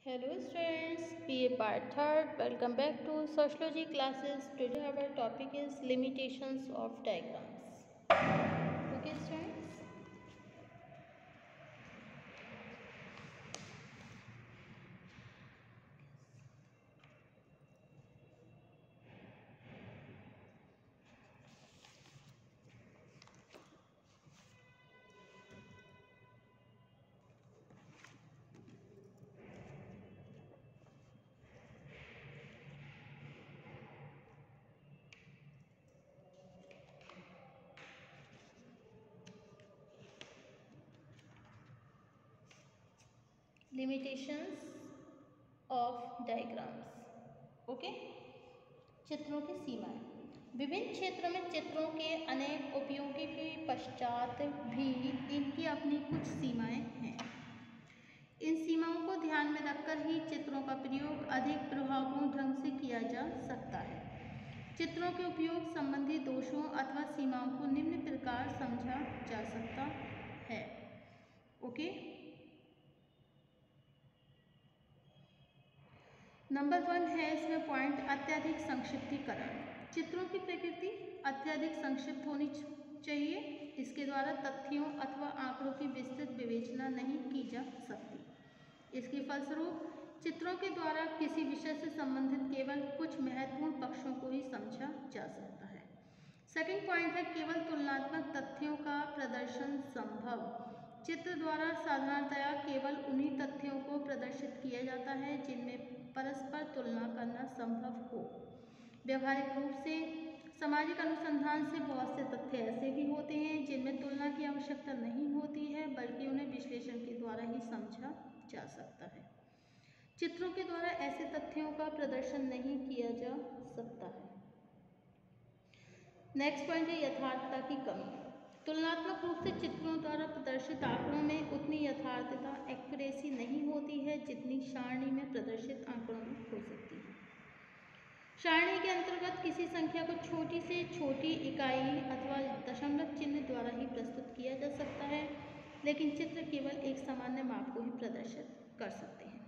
Hello students, BA part 3rd. Welcome back to Sociology classes. Today our topic is limitations of diagrams. Okay students? Limitations of diagrams. Okay? चित्रों की सीमाएं। विभिन्न क्षेत्रों में चित्रों के अनेक उपयोगी के पश्चात भी इनकी अपनी कुछ सीमाएं हैं। इन सीमाओं को ध्यान में रखकर ही चित्रों का प्रयोग अधिक प्रभावपूर्ण ढंग से किया जा सकता है। चित्रों के उपयोग संबंधी दोषों अथवा सीमाओं को निम्न प्रकार समझा जा सकता है। ओके, नंबर 1 है इसमें पॉइंट अत्यधिक संक्षिप्तीकरण। चित्रों की प्रकृति अत्यधिक संक्षिप्त होनी चाहिए। इसके द्वारा तथ्यों अथवा आंकड़ों की विस्तृत विवेचना नहीं की जा सकती। इसके फलस्वरूप चित्रों के द्वारा किसी विषय से संबंधित केवल कुछ महत्वपूर्ण पक्षों को ही समझा जा सकता है। सेकंड पॉइंट है केवल तुलनात्मक तथ्यों का प्रदर्शन संभव। चित्र द्वारा साधारणतया केवल उन्हीं तथ्यों को प्रदर्शित किया जाता है जिनमें परस्पर तुलना करना संभव हो। व्यवहारिक रूप से सामाजिक अनुसंधान से बहुत से तथ्य ऐसे भी होते हैं जिनमें तुलना की आवश्यकता नहीं होती है, बल्कि उन्हें विश्लेषण के द्वारा ही समझा जा सकता है। चित्रों के द्वारा ऐसे तथ्यों का प्रदर्शन नहीं किया जा सकता है। नेक्स्ट पॉइंट है यथार्थता की कमी। तुलनात्मक रूप से चित्रों द्वारा प्रदर्शित आंकड़ों में उतनी यथार्थता एक्यूरेसी नहीं होती है जितनी सारणी में प्रदर्शित आंकड़ों में हो सकती है। सारणी के अंतर्गत किसी संख्या को छोटी से छोटी इकाई अथवा दशमलव चिन्ह द्वारा ही प्रस्तुत किया जा सकता है, लेकिन चित्र केवल एक सामान्य माप को ही प्रदर्शित कर सकते हैं।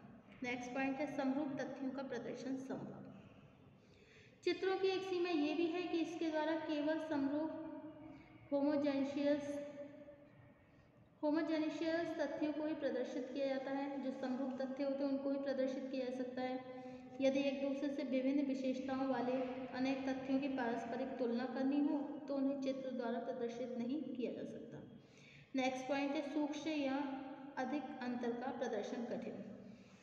नेक्स्ट पॉइंट है समरूप तथ्यों का प्रदर्शन संभव। चित्रों की एक सीमा ये भी है कि इसके द्वारा केवल समरूप होमोजेनिशियस तथ्यों को ही प्रदर्शित किया जाता है। जो समरूप तथ्य होते हैं उनको ही प्रदर्शित किया जा सकता है। यदि एक दूसरे से विभिन्न विशेषताओं वाले अनेक तथ्यों की पारस्परिक तुलना करनी हो तो उन्हें चित्र द्वारा प्रदर्शित नहीं किया जा सकता। नेक्स्ट पॉइंट है सूक्ष्म या अधिक अंतर का प्रदर्शन कठिन।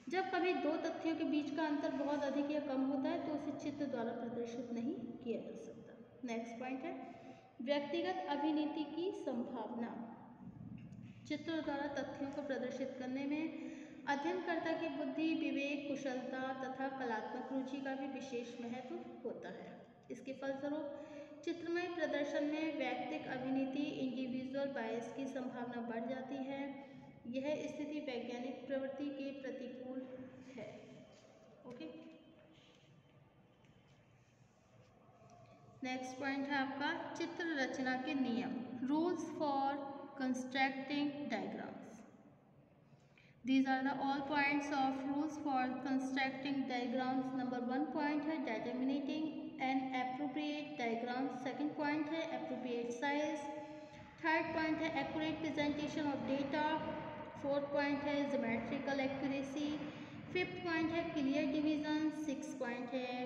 जब कभी दो तथ्यों के बीच का अंतर बहुत अधिक या कम होता है तो उसे चित्र द्वारा प्रदर्शित नहीं किया जा सकता। नेक्स्ट पॉइंट है व्यक्तिगत अभिनीति की संभावना। चित्र द्वारा तथ्यों को प्रदर्शित करने में अध्ययनकर्ता की बुद्धि, विवेक, कुशलता तथा कलात्मक रुचि का भी विशेष महत्व होता है। इसके फलस्वरूप चित्रमय प्रदर्शन में व्यक्तिगत अभिनीति इंडिविजुअल बायस की संभावना बढ़ जाती है। यह स्थिति वैज्ञानिक प्रवृत्ति के प्रतिकूल है। ओके, नेक्स्ट पॉइंट है आपका चित्र रचना के नियम, rules for constructing diagrams. These are the all points of rules for constructing diagrams. Number 1 point है determining an appropriate diagram. Second point है appropriate size. Third point है accurate presentation of data. Fourth point है geometrical accuracy. Fifth point है clear division. Sixth point है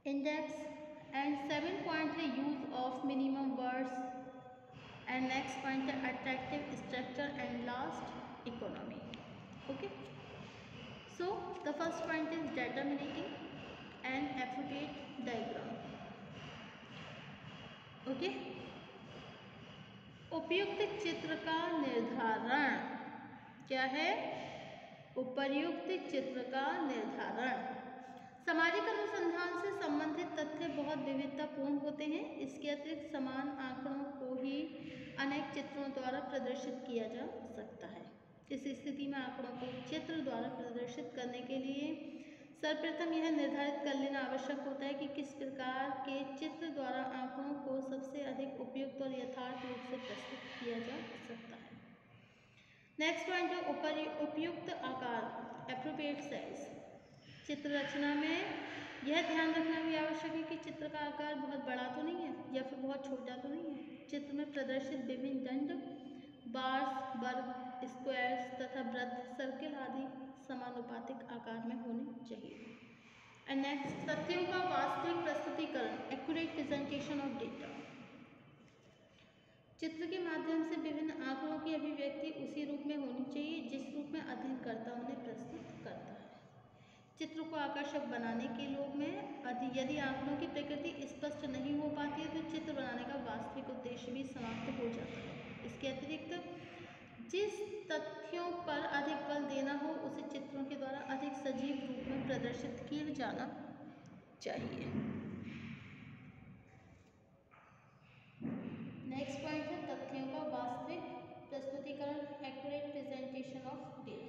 index. And 7 point है use of minimum words. And next point है attractive structure and last economy. Okay, so the first point is determining an appropriate diagram. Okay, उपयुक्त चित्र का निर्धारण क्या है? उपर्युक्त चित्र का निर्धारण। सामाजिक अनुसंधान से संबंधित तथ्य बहुत विविधतापूर्ण होते हैं। इसके अतिरिक्त समान आंकड़ों को ही अनेक चित्रों द्वारा प्रदर्शित किया जा सकता है। इस स्थिति में आंकड़ों को चित्र द्वारा प्रदर्शित करने के लिए सर्वप्रथम यह निर्धारित कर लेना आवश्यक होता है कि किस प्रकार के चित्र द्वारा आंकड़ों को सबसे अधिक उपयुक्त और यथार्थ रूप से प्रस्तुत किया जा सकता है। नेक्स्ट पॉइंट है उपयुक्त आकार, एप्रोप्रिएट साइज। चित्र रचना में यह ध्यान रखना भी आवश्यक है कि चित्र का आकार बहुत बड़ा तो नहीं है या फिर बहुत छोटा तो नहीं है। चित्र में प्रदर्शित विभिन्न दंड, बार्स, वर्ग, स्क्वायर्स तथा वृत्त, सर्किल आदि समानुपातिक आकार में होने चाहिए। एंड नेक्स्ट, तथ्यों का वास्तविक प्रस्तुतिकरण, एक्यूरेट प्रेजेंटेशन ऑफ डेटा। चित्र के माध्यम से विभिन्न आंकड़ों की अभिव्यक्ति उसी रूप में होनी चाहिए जिस रूप में अध्ययनकर्ता उन्हें प्रस्तुत करता है। चित्र को आकर्षक बनाने के लोग में यदि आंकड़ों की प्रकृति स्पष्ट नहीं हो पाती है तो चित्र बनाने का वास्तविक उद्देश्य भी समाप्त हो जाता है। इसके अतिरिक्त जिस तथ्यों पर अधिक बल देना हो उसे चित्रों के द्वारा अधिक सजीव रूप में प्रदर्शित किया जाना चाहिए। नेक्स्ट पॉइंट है तथ्यों का वास्तविक प्रस्तुतिकरण, एक्यूरेट प्रेजेंटेशन ऑफ डेटा।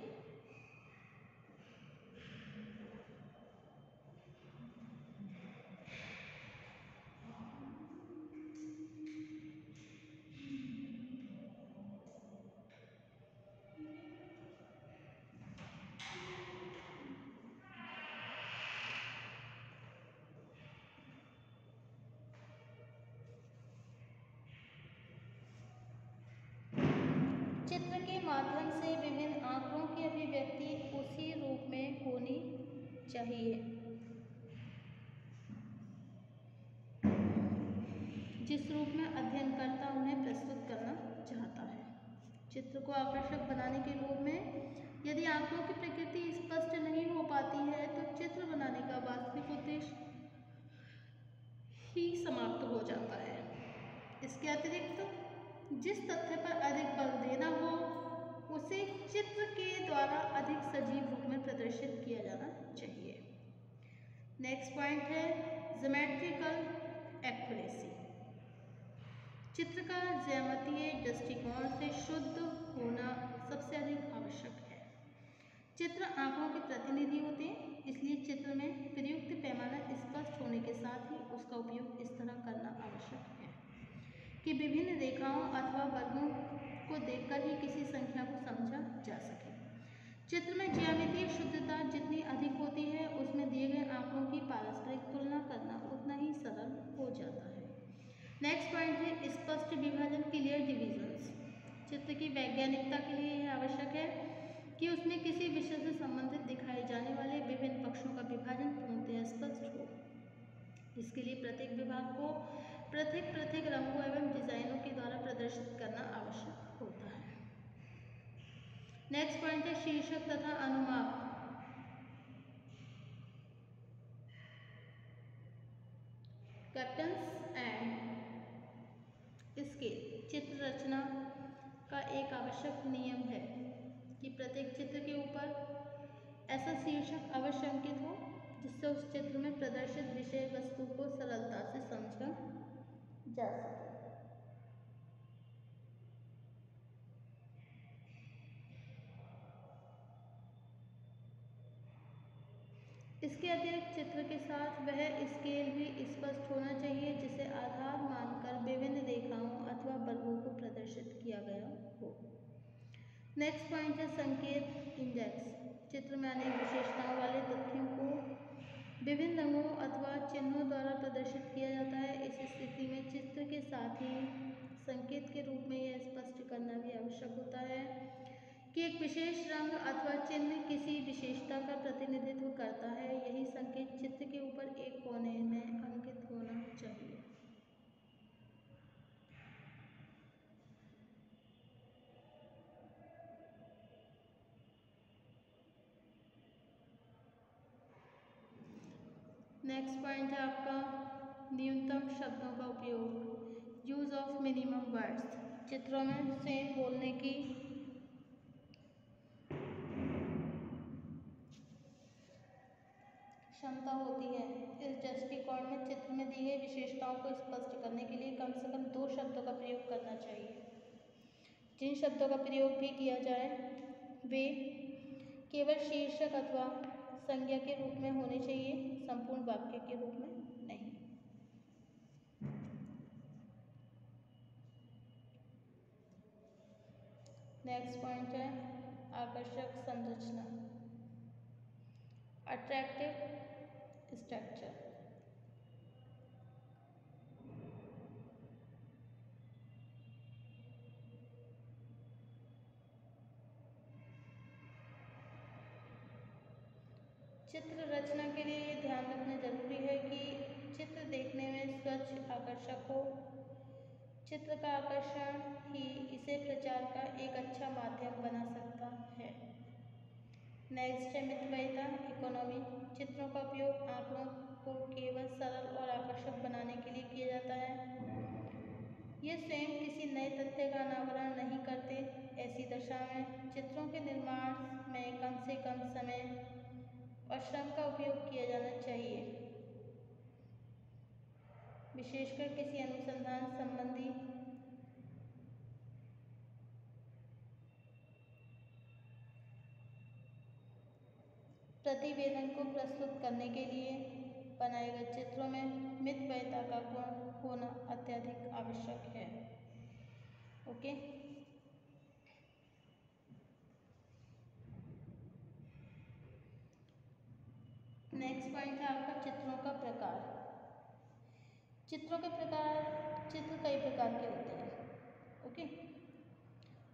चित्र के माध्यम से विभिन्न आंकड़ों की अभिव्यक्ति उसी रूप में होनी चाहिए जिस रूप में अध्ययनकर्ता उन्हें प्रस्तुत करना चाहता है। चित्र को आकर्षक बनाने के लोभ में यदि आंकड़ों की प्रकृति स्पष्ट नहीं हो पाती है तो चित्र बनाने का वास्तविक उद्देश्य ही समाप्त हो जाता है। इसके अतिरिक्त जिस तथ्य पर अधिक बल देना हो उसे चित्र के द्वारा अधिक सजीव रूप में प्रदर्शित किया जाना चाहिए। नेक्स्ट पॉइंट है ज्योमेट्रिकल एक्यूरेसी। चित्र का ज्यामितीय दृष्टिकोण से शुद्ध होना सबसे अधिक आवश्यक है। चित्र आंकड़ों के प्रतिनिधि होते हैं, इसलिए चित्र में प्रयुक्त पैमाना स्पष्ट होने के साथ ही उसका उपयोग इस तरह करना आवश्यक है कि विभिन्न रेखाओं अथवा वर्गों को देखकर ही किसी संख्या को समझा जा सके। चित्र में ज्यामितीय शुद्धता जितनी अधिक होती है उसमें दिए गए आंकड़ों की पारस्परिक तुलना करना उतना ही सरल हो जाता है। नेक्स्ट पॉइंट है स्पष्ट विभाजन, क्लियर डिविजन्स। चित्र की वैज्ञानिकता के लिए यह आवश्यक है कि उसमें किसी विषय से संबंधित दिखाए जाने वाले विभिन्न पक्षों का विभाजन पूर्णतः स्पष्ट हो। इसके लिए प्रत्येक विभाग को पृथक रंगों एवं डिजाइनों के द्वारा प्रदर्शित करना आवश्यक होता है। नेक्स्ट पॉइंट है शीर्षक तथा अनुमाप। कैप्टन्स एंड स्केल चित्र रचना का एक आवश्यक नियम है कि प्रत्येक चित्र के ऊपर ऐसा शीर्षक अवश्य अंकित हो जिससे उस चित्र में प्रदर्शित विषय वस्तु को सरलता से समझा जा सके। इसके अतिरिक्त चित्र के साथ वह स्केल भी स्पष्ट होना चाहिए जिसे आधार मानकर विभिन्न रेखाओं अथवा वर्गों को प्रदर्शित किया गया हो। नेक्स्ट पॉइंट है संकेत इंडेक्स। चित्र में अनेक विशेषताओं वाले तथ्यों को विभिन्न रंगों अथवा चिन्हों द्वारा प्रदर्शित किया जाता है। इस स्थिति में चित्र के साथ ही संकेत के रूप में यह स्पष्ट करना भी आवश्यक होता है कि एक विशेष रंग अथवा चिन्ह किसी विशेषता का प्रतिनिधित्व करता है। यही संकेत चित्र के ऊपर एक कोने में अंकित होना चाहिए। नेक्स्ट पॉइंट है आपका न्यूनतम शब्दों का उपयोग, यूज ऑफ मिनिमम वर्ड्स। चित्रों में से बोलने की क्षमता होती है। इस दृष्टिकोण में चित्र में दी गई विशेषताओं को स्पष्ट करने के लिए कम से कम 2 शब्दों का प्रयोग करना चाहिए। जिन शब्दों का प्रयोग भी किया जाए वे केवल शीर्षक अथवा संज्ञा के रूप में होने चाहिए, संपूर्ण वाक्य के रूप में नहीं। नेक्स्ट पॉइंट है आकर्षक संरचना, अट्रैक्टिव स्ट्रक्चर। चित्र रचना के लिए ये ध्यान रखना जरूरी है कि चित्र देखने में स्वच्छ आकर्षक हो। चित्र का आकर्षण ही इसे प्रचार का एक अच्छा माध्यम बना सकता है। नेक्स्ट है मितव्ययिता इकोनॉमी। चित्रों का उपयोग आंकड़ों को केवल सरल और आकर्षक बनाने के लिए किया जाता है। ये स्वयं किसी नए तथ्य का अनावरण नहीं करते। ऐसी दशा में चित्रों के निर्माण में कम से कम समय और श्रम का उपयोग किया जाना चाहिए, विशेषकर किसी अनुसंधान संबंधी प्रतिवेदन को प्रस्तुत करने के लिए बनाए गए चित्रों में मितव्ययिता का गुण होना अत्यधिक आवश्यक है। ओके, नेक्स्ट पॉइंट है आपका चित्रों का प्रकार। चित्रों के प्रकार, चित्र कई प्रकार के होते हैं। ओके,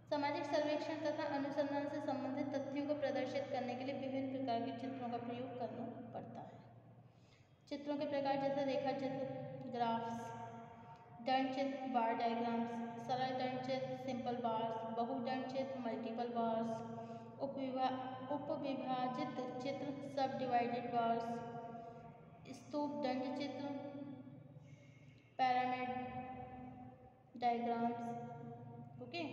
सामाजिक सर्वेक्षण तथा अनुसंधान से संबंधित तथ्यों को प्रदर्शित करने के लिए विभिन्न प्रकार के चित्रों का प्रयोग करना पड़ता है। चित्रों के प्रकार जैसे रेखा चित्र, ग्राफ्स, दंड चित्र, बार डायग्राम्स, सरल दंड चित्र, सिंपल बार्स, बहुदंड चित्र, मल्टीपल बार्स, उपविभाजित चित्र, सब डिवाइडेड बार्स, स्तूप दंड चित्र, पिरामिड डायग्राम्स, ओके,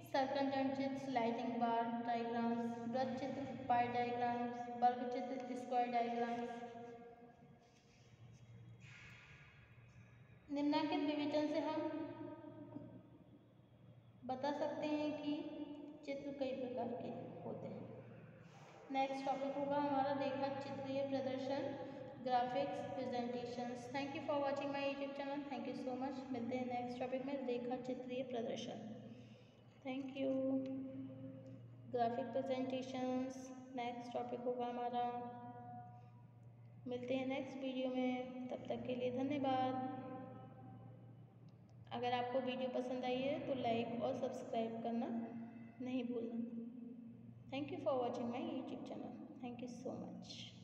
सर्कल दंड चित्र, स्लाइडिंग बार डायग्राम्स, वृत्त चित्र, पाई डायग्राम्स, वर्ग चित्र, स्क्वायर डायग्राम्स। निम्नलिखित विवेचन से हम बता सकते हैं कि चित्र कई प्रकार के होते हैं। नेक्स्ट टॉपिक होगा हमारा रेखा चित्रीय प्रदर्शन, graphics presentations. Thank you for watching my YouTube channel. Thank you so much. मिलते हैं नेक्स्ट टॉपिक में रेखा चित्रीय प्रदर्शन। Thank you. Graphic presentations next topic होगा हमारा। मिलते हैं नेक्स्ट वीडियो में, तब तक के लिए धन्यवाद। अगर आपको वीडियो पसंद आई है तो लाइक और सब्सक्राइब करना नहीं भूलना। Thank you for watching my YouTube channel. Thank you so much.